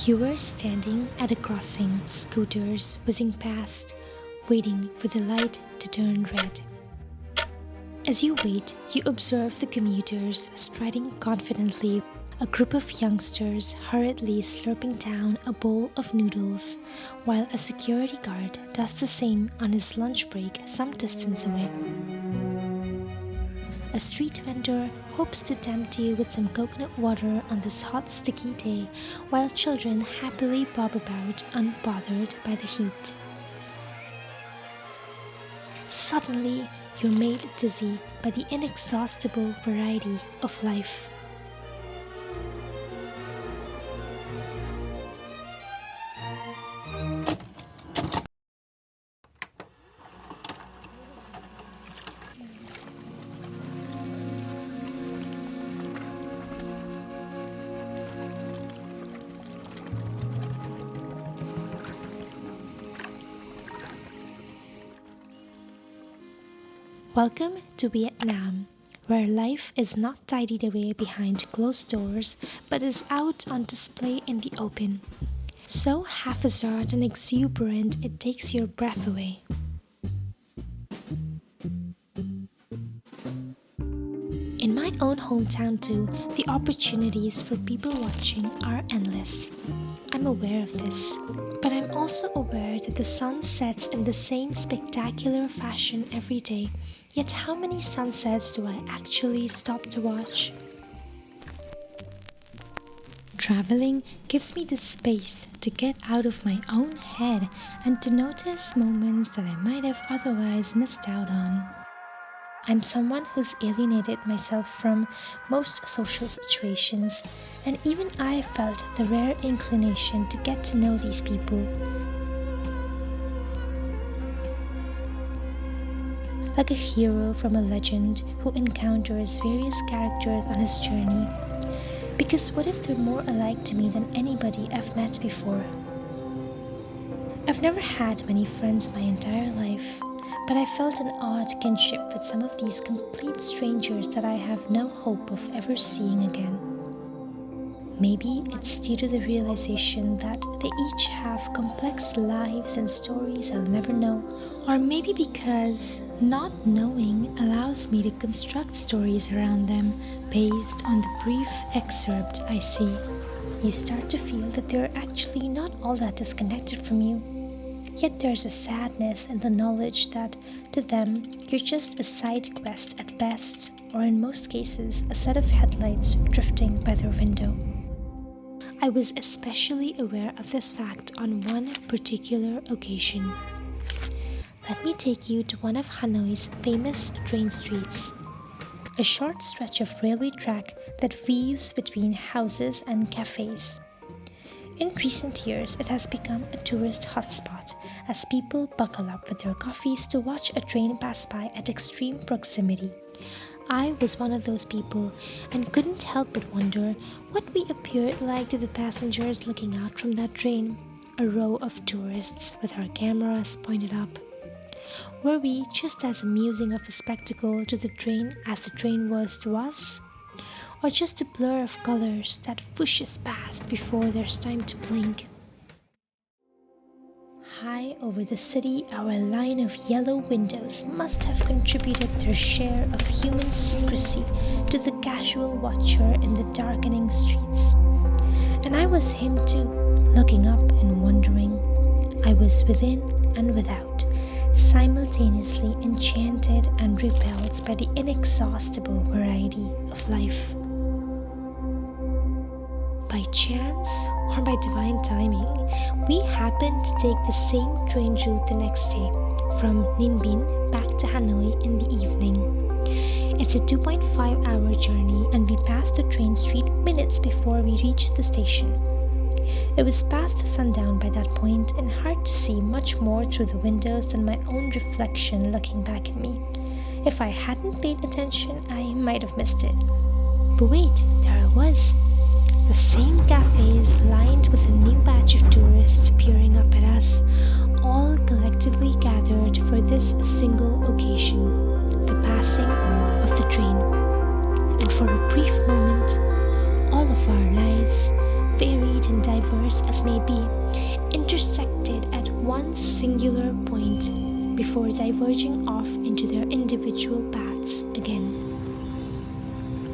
You were standing at a crossing, scooters whizzing past, waiting for the light to turn red. As you wait, you observe the commuters striding confidently, a group of youngsters hurriedly slurping down a bowl of noodles, while a security guard does the same on his lunch break some distance away. A street vendor hopes to tempt you with some coconut water on this hot, sticky day, while children happily bob about unbothered by the heat. Suddenly, you're made dizzy by the inexhaustible variety of life. Welcome to Vietnam, where life is not tidied away behind closed doors, but is out on display in the open. So haphazard and exuberant it takes your breath away. In my own hometown too, the opportunities for people watching are endless. I'm aware of this, but I'm also aware that the sun sets in the same spectacular fashion every day. Yet how many sunsets do I actually stop to watch? Traveling gives me the space to get out of my own head and to notice moments that I might have otherwise missed out on. I'm someone who's alienated myself from most social situations, and even I felt the rare inclination to get to know these people. Like a hero from a legend who encounters various characters on his journey. Because what if they're more alike to me than anybody I've met before? I've never had many friends my entire life, but I felt an odd kinship with some of these complete strangers that I have no hope of ever seeing again. Maybe it's due to the realization that they each have complex lives and stories I'll never know, or maybe because not knowing allows me to construct stories around them based on the brief excerpt I see. You start to feel that they're actually not all that disconnected from you. Yet there's a sadness in the knowledge that, to them, you're just a side quest at best, or in most cases, a set of headlights drifting by their window. I was especially aware of this fact on one particular occasion. Let me take you to one of Hanoi's famous train streets. A short stretch of railway track that weaves between houses and cafes. In recent years, it has become a tourist hotspot as people buckle up with their coffees to watch a train pass by at extreme proximity. I was one of those people and couldn't help but wonder what we appeared like to the passengers looking out from that train, a row of tourists with our cameras pointed up. Were we just as amusing of a spectacle to the train as the train was to us? Or just a blur of colors that whooshes past before there's time to blink? High over the city, our line of yellow windows must have contributed their share of human secrecy to the casual watcher in the darkening streets. And I was him too, looking up and wondering. I was within and without, simultaneously enchanted and repelled by the inexhaustible variety of life. By chance or by divine timing, we happened to take the same train route the next day, from Ninh Binh back to Hanoi in the evening. It's a 2.5-hour journey, and we passed the train street minutes before we reached the station. It was past sundown by that point, and hard to see much more through the windows than my own reflection looking back at me. If I hadn't paid attention, I might have missed it. But wait, there I was. The same cafes lined with a new batch of tourists peering up at us, all collectively gathered for this single occasion, the passing of the train. And for a brief moment, all of our lives varied and diverse as may be, intersected at one singular point before diverging off into their individual paths again.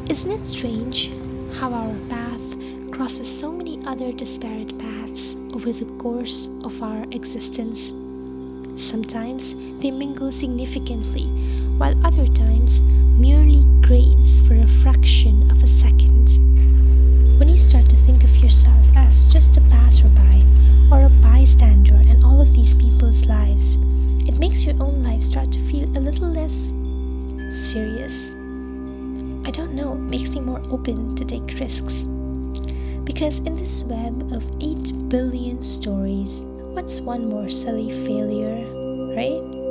Isn't it strange how our path crosses so many other disparate paths over the course of our existence? Sometimes they mingle significantly, while other times merely graze for a fraction of a second. When you start to think of yourself as just a passerby or a bystander in all of these people's lives, it makes your own life start to feel a little less serious. I don't know, it makes me more open to take risks. Because in this web of 8 billion stories, what's one more silly failure, right?